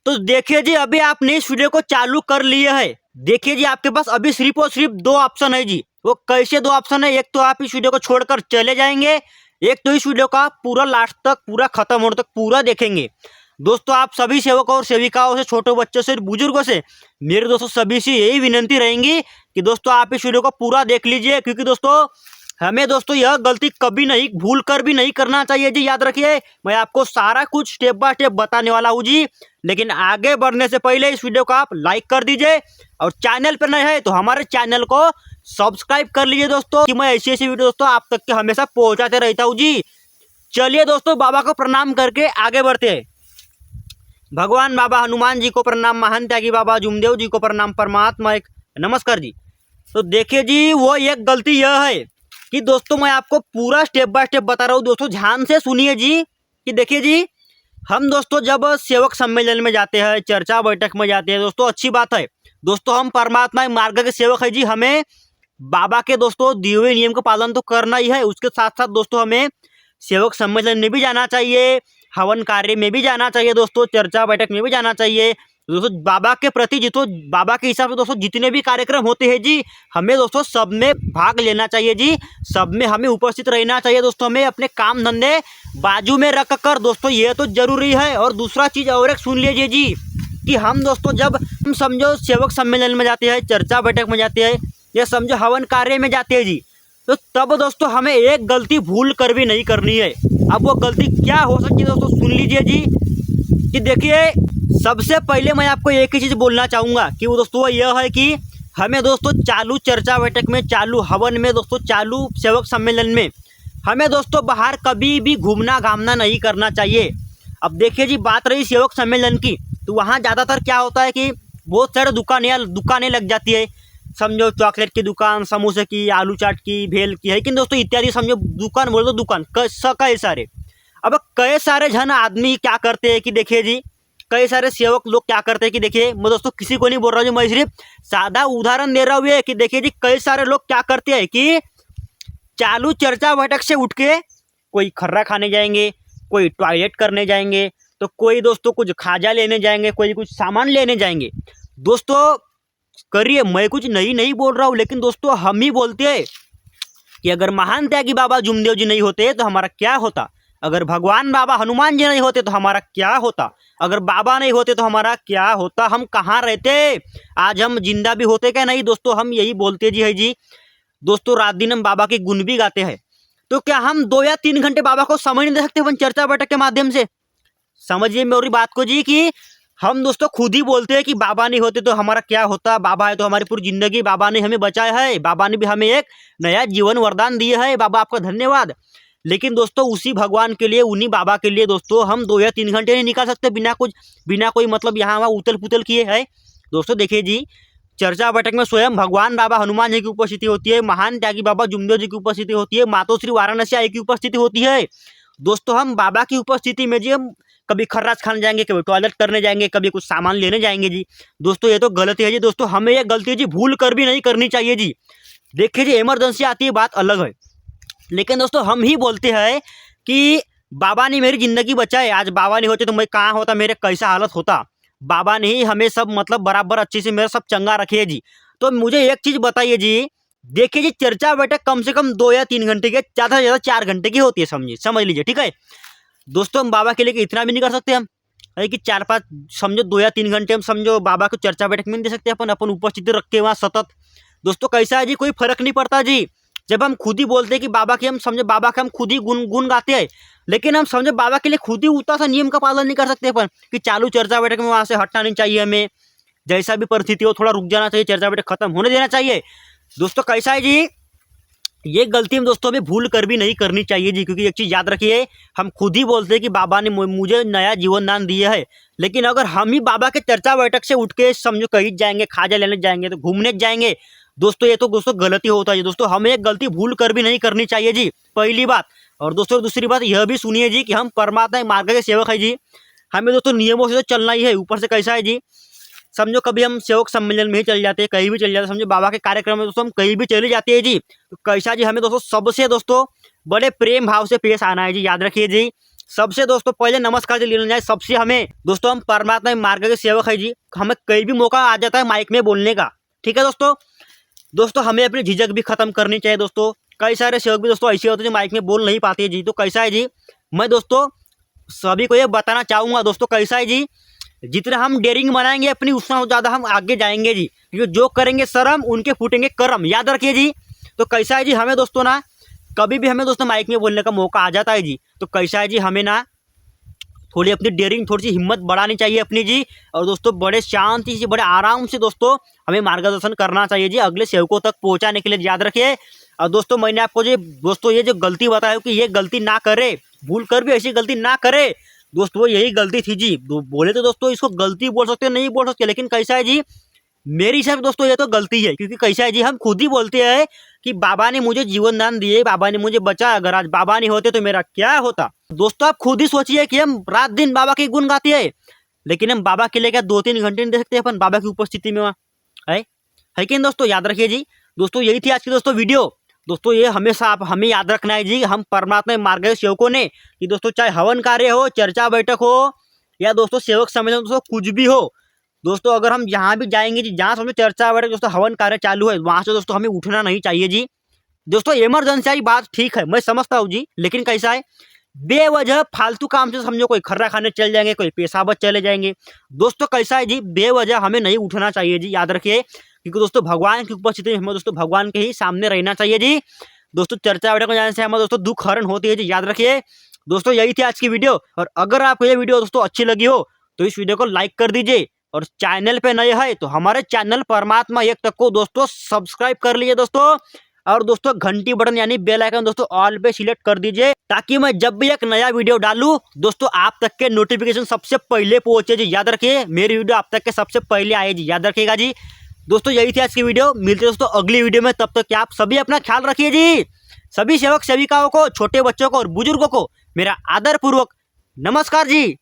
तो देखिए जी, अभी आपने इस वीडियो को चालू कर लिया है। देखिए जी, आपके पास अभी सिर्फ और सिर्फ दो ऑप्शन है जी। वो कैसे दो ऑप्शन है? एक तो आप इस वीडियो को छोड़कर चले जाएंगे, एक तो इस वीडियो का पूरा लास्ट तक, पूरा खत्म होने तक पूरा देखेंगे। दोस्तों, आप सभी सेवकों और सेविकाओं से, छोटे बच्चों से, बुजुर्गों से, मेरे दोस्तों सभी से यही विनती रहेंगी कि दोस्तों आप इस वीडियो को पूरा देख लीजिए, क्योंकि दोस्तों हमें दोस्तों यह गलती कभी नहीं, भूल कर भी नहीं करना चाहिए जी। याद रखिए, मैं आपको सारा कुछ स्टेप बाय स्टेप बताने वाला हूँ जी। लेकिन आगे बढ़ने से पहले इस वीडियो को आप लाइक कर दीजिए, और चैनल पर नए हैं तो हमारे चैनल को सब्सक्राइब कर लीजिए दोस्तों, कि मैं ऐसी ऐसी वीडियो दोस्तों आप तक के हमेशा पहुंचाते रहता हूँ जी। चलिए दोस्तों, बाबा को प्रणाम करके आगे बढ़ते हैं। भगवान बाबा हनुमान जी को प्रणाम, महान त्यागी बाबा जुमदेव जी को प्रणाम, परमात्मा एक नमस्कार जी। तो देखिए जी, वो एक गलती यह है कि दोस्तों मैं आपको पूरा स्टेप बाय स्टेप बता रहा हूँ दोस्तों, ध्यान से सुनिए जी। कि देखिए जी, हम दोस्तों जब सेवक सम्मेलन में जाते हैं, चर्चा बैठक में जाते हैं दोस्तों, अच्छी बात है दोस्तों, हम परमात्मा मार्ग के सेवक है जी। हमें बाबा के दोस्तों दिए हुए नियम का पालन तो करना ही है। उसके साथ साथ दोस्तों हमें सेवक सम्मेलन में भी जाना चाहिए, हवन कार्य में भी जाना चाहिए दोस्तों, चर्चा बैठक में भी जाना चाहिए दोस्तों। बाबा के प्रति जितो, बाबा के हिसाब से दोस्तों जितने भी कार्यक्रम होते हैं जी, हमें दोस्तों सब में भाग लेना चाहिए जी। सब में हमें उपस्थित रहना चाहिए दोस्तों। हमें अपने काम धंधे बाजू में रख कर दोस्तों, ये तो जरूरी है। और दूसरा चीज़ और एक सुन लीजिए जी, कि हम दोस्तों जब हम समझो सेवक सम्मेलन में जाते हैं, चर्चा बैठक में जाते हैं, या समझो हवन कार्य में जाते हैं जी, तो तब दोस्तों हमें एक गलती भूल कर भी नहीं करनी है। अब वो गलती क्या हो सकती है दोस्तों, सुन लीजिए जी। कि देखिए, सबसे पहले मैं आपको एक ही चीज़ बोलना चाहूँगा कि वो दोस्तों यह है कि हमें दोस्तों चालू चर्चा बैठक में, चालू हवन में दोस्तों, चालू सेवक सम्मेलन में हमें दोस्तों बाहर कभी भी घूमना घामना नहीं करना चाहिए। अब देखिए जी, बात रही सेवक सम्मेलन की, तो वहाँ ज़्यादातर क्या होता है कि बहुत सारे दुकानें लग जाती है। समझो चॉकलेट की दुकान, समोसे की, आलू चाट की, भेल की है कि दोस्तों इत्यादि, समझो दुकान बोल दो, दुकान कई सारे। अब कई सारे जन आदमी क्या करते हैं कि देखिए जी, कई सारे सेवक लोग क्या करते हैं कि देखिए, मैं दोस्तों किसी को नहीं बोल रहा हूँ, मैं सिर्फ सादा उदाहरण दे रहा हूँ कि देखिए जी, कई सारे लोग क्या करते हैं कि चालू चर्चा बैठक से उठ के कोई खर्रा खाने जाएंगे, कोई टॉयलेट करने जाएंगे, तो कोई दोस्तों कुछ खाजा लेने जाएंगे, कोई कुछ सामान लेने जाएंगे। दोस्तों करिए, मैं कुछ नहीं बोल रहा हूँ, लेकिन दोस्तों हम ही बोलते हैं कि अगर महान त्यागी बाबा जुमदेव जी नहीं होते तो हमारा क्या होता, अगर भगवान बाबा हनुमान जी नहीं होते तो हमारा क्या होता, अगर बाबा नहीं होते तो हमारा क्या होता, हम कहाँ रहते, आज हम जिंदा भी होते क्या नहीं। दोस्तों हम यही बोलते जी है जी। दोस्तों रात दिन हम बाबा के गुण भी गाते हैं, तो क्या हम 2 या 3 घंटे बाबा को समय नहीं दे सकते अपन चर्चा बैठक के माध्यम से? समझिए मेरी बात को जी, कि हम दोस्तों खुद ही बोलते हैं कि बाबा नहीं होते तो हमारा क्या होता, बाबा है तो हमारी पूरी जिंदगी, बाबा ने हमें बचाया है, बाबा ने भी हमें एक नया जीवन वरदान दिया है, बाबा आपका धन्यवाद। लेकिन दोस्तों उसी भगवान के लिए, उन्हीं बाबा के लिए दोस्तों हम 2 या 3 घंटे नहीं निकाल सकते बिना कोई मतलब यहाँ वहाँ उतल पुतल किए है दोस्तों। देखिए जी, चर्चा बैठक में स्वयं भगवान बाबा हनुमान जी की उपस्थिति होती है, महान त्यागी बाबा जुमदेव जी की उपस्थिति होती है, मातोश्री वाराणसी आई की उपस्थिति होती है दोस्तों। हम बाबा की उपस्थिति में जी, हम कभी खर्रास खाने जाएंगे, कभी टॉयलेट करने जाएंगे, कभी कुछ सामान लेने जाएंगे जी। दोस्तों ये तो गलती है जी। दोस्तों हमें ये गलती जी भूल कर भी नहीं करनी चाहिए जी। देखिए जी, इमरजेंसी आती है, बात अलग है, लेकिन दोस्तों हम ही बोलते हैं कि बाबा ने मेरी ज़िंदगी बचाई, आज बाबा नहीं होते तो मैं कहाँ होता, मेरे कैसा हालत होता। बाबा ने ही हमें सब मतलब बराबर अच्छे से मेरा सब चंगा रखे जी। तो मुझे एक चीज़ बताइए जी, देखिए जी, चर्चा बैठक कम से कम 2 या 3 घंटे की, ज़्यादा से ज़्यादा 4 घंटे की होती है, समझ लीजिए, ठीक है दोस्तों। हम बाबा के लिए इतना भी नहीं कर सकते हम, है कि 4-5 समझो 2 या 3 घंटे हम समझो बाबा को चर्चा बैठक में नहीं दे सकते अपन उपस्थिति रख के वहाँ सतत। दोस्तों कैसा है जी, कोई फर्क नहीं पड़ता जी। जब हम खुद ही बोलते हैं कि बाबा के, हम समझो बाबा के हम खुद ही गुण गाते हैं, लेकिन हम समझो बाबा के लिए खुद ही उतना सा नियम का पालन नहीं कर सकते अपन, कि चालू चर्चा बैठक में वहाँ से हटना नहीं चाहिए, हमें जैसा भी परिस्थिति हो थोड़ा रुक जाना चाहिए, चर्चा बैठक खत्म होने देना चाहिए। दोस्तों कैसा है जी, ये गलती हम दोस्तों हमें भूल कर भी नहीं करनी चाहिए जी। क्योंकि एक चीज़ याद रखिए, हम खुद ही बोलते हैं कि बाबा ने मुझे नया जीवन दान दिया है, लेकिन अगर हम ही बाबा के चर्चा बैठक से उठ के समझो कहीं जाएंगे, खाजा लेने जाएंगे, तो घूमने जाएंगे दोस्तों, ये तो दोस्तों गलती होता है दोस्तों। हमें एक गलती भूल कर भी नहीं करनी चाहिए जी, पहली बात। और दोस्तों दूसरी बात यह भी सुनिए जी, कि हम परमात्मा मार्ग के सेवक है जी, हमें दोस्तों नियमों से तो चलना ही है। ऊपर से कैसा है जी, समझो कभी हम सेवक सम्मेलन में ही चले जाते हैं, कहीं भी चले जाते हैं, समझो बाबा के कार्यक्रम में दोस्तों हम कहीं भी चले जाते हैं जी, तो कैसा जी, हमें दोस्तों सबसे दोस्तों बड़े प्रेम भाव से पेश आना है जी। याद रखिए जी, सबसे दोस्तों पहले नमस्कार जी लेना जाए सबसे हमें दोस्तों, हम परमात्मा मार्ग के सेवक है जी। हमें कहीं भी मौका आ जाता है माइक में बोलने का, ठीक है दोस्तों हमें अपनी झिझक भी खत्म करनी चाहिए दोस्तों। कई सारे सेवक भी दोस्तों ऐसे होते हैं जो माइक में बोल नहीं पाते जी। तो कैसा है जी, मैं दोस्तों सभी को ये बताना चाहूँगा दोस्तों, कैसा है जी, जितना हम डेयरिंग बनाएंगे अपनी उतना ज़्यादा हम आगे जाएंगे जी, क्योंकि जो करेंगे शर्म उनके फूटेंगे कर्म, याद रखिए जी। तो कैसा है जी, हमें दोस्तों ना कभी भी हमें दोस्तों माइक में बोलने का मौका आ जाता है जी, तो कैसा है जी, हमें ना थोड़ी अपनी डेयरिंग, थोड़ी सी हिम्मत बढ़ानी चाहिए अपनी जी। और दोस्तों बड़े शांति से, बड़े आराम से दोस्तों हमें मार्गदर्शन करना चाहिए जी अगले सेवकों तक पहुंचाने के लिए, याद रखिए। और दोस्तों मैंने आपको जो दोस्तों ये जो गलती बताया कि ये गलती ना करे, भूल कर भी ऐसी गलती ना करे दोस्तों, वो यही गलती थी जी। बोले तो दोस्तों इसको गलती बोल सकते नहीं बोल सकते, लेकिन कैसा है जी, मेरी हिसाब से दोस्तों ये तो गलती है। क्योंकि कैसा है जी, हम खुद ही बोलते हैं कि बाबा ने मुझे जीवन दान दिए, बाबा ने मुझे बचाया, अगर आज बाबा नहीं होते तो मेरा क्या होता। दोस्तों आप खुद ही सोचिए कि हम रात दिन बाबा के गुण गाते हैं, लेकिन हम बाबा के लिए क्या 2-3 घंटे नहीं दे सकते अपन बाबा की उपस्थिति में, वहाँ है कि नहीं दोस्तों, याद रखिए जी। दोस्तों यही थी आज की दोस्तों वीडियो। दोस्तों ये हमेशा आप हमें याद रखना है जी, हम परमात्मा मार्ग के सेवकों ने कि दोस्तों चाहे हवन कार्य हो, चर्चा बैठक हो, या दोस्तों सेवक सम्मेलन दोस्तों कुछ भी हो दोस्तों, अगर हम जहाँ भी जाएंगे जी, जहाँ समझो चर्चा बैठक दोस्तों हवन कार्य चालू है, वहाँ से दोस्तों हमें उठना नहीं चाहिए जी। दोस्तों इमरजेंसी वाली बात ठीक है, मैं समझता हूँ जी, लेकिन कैसा है बेवजह फालतू काम से समझो कोई खर्रा खाने चल जाएंगे, कोई पेशाबत चले जाएंगे दोस्तों, कैसा है जी, बेवजह हमें नहीं उठना चाहिए जी, याद रखिए। क्योंकि दोस्तों भगवान की उपस्थिति में हमें दोस्तों भगवान के ही सामने रहना चाहिए जी। दोस्तों चर्चा बैठक में जाने से हमें दोस्तों दुख हरण होती है जी, याद रखिए। दोस्तों यही थी आज की वीडियो, और अगर आपको ये वीडियो दोस्तों अच्छी लगी हो तो इस वीडियो को लाइक कर दीजिए, और चैनल पे नए है तो हमारे चैनल परमात्मा एक तक को दोस्तों सब्सक्राइब कर लीजिए दोस्तों, और दोस्तों घंटी बटन यानी बेल आइकन दोस्तों ऑल पे सिलेक्ट कर दीजिए, ताकि मैं जब भी एक नया वीडियो डालूं दोस्तों आप तक के नोटिफिकेशन सबसे पहले पहुंचे जी, याद रखिए। मेरी वीडियो आप तक के सबसे पहले आए जी, याद रखिएगा जी। दोस्तों यही थी आज की वीडियो, मिलते दोस्तों अगली वीडियो में, तब तक आप सभी अपना ख्याल रखिए जी। सभी सेवक सेविकाओं को, छोटे बच्चों को और बुजुर्गों को मेरा आदर पूर्वक नमस्कार जी।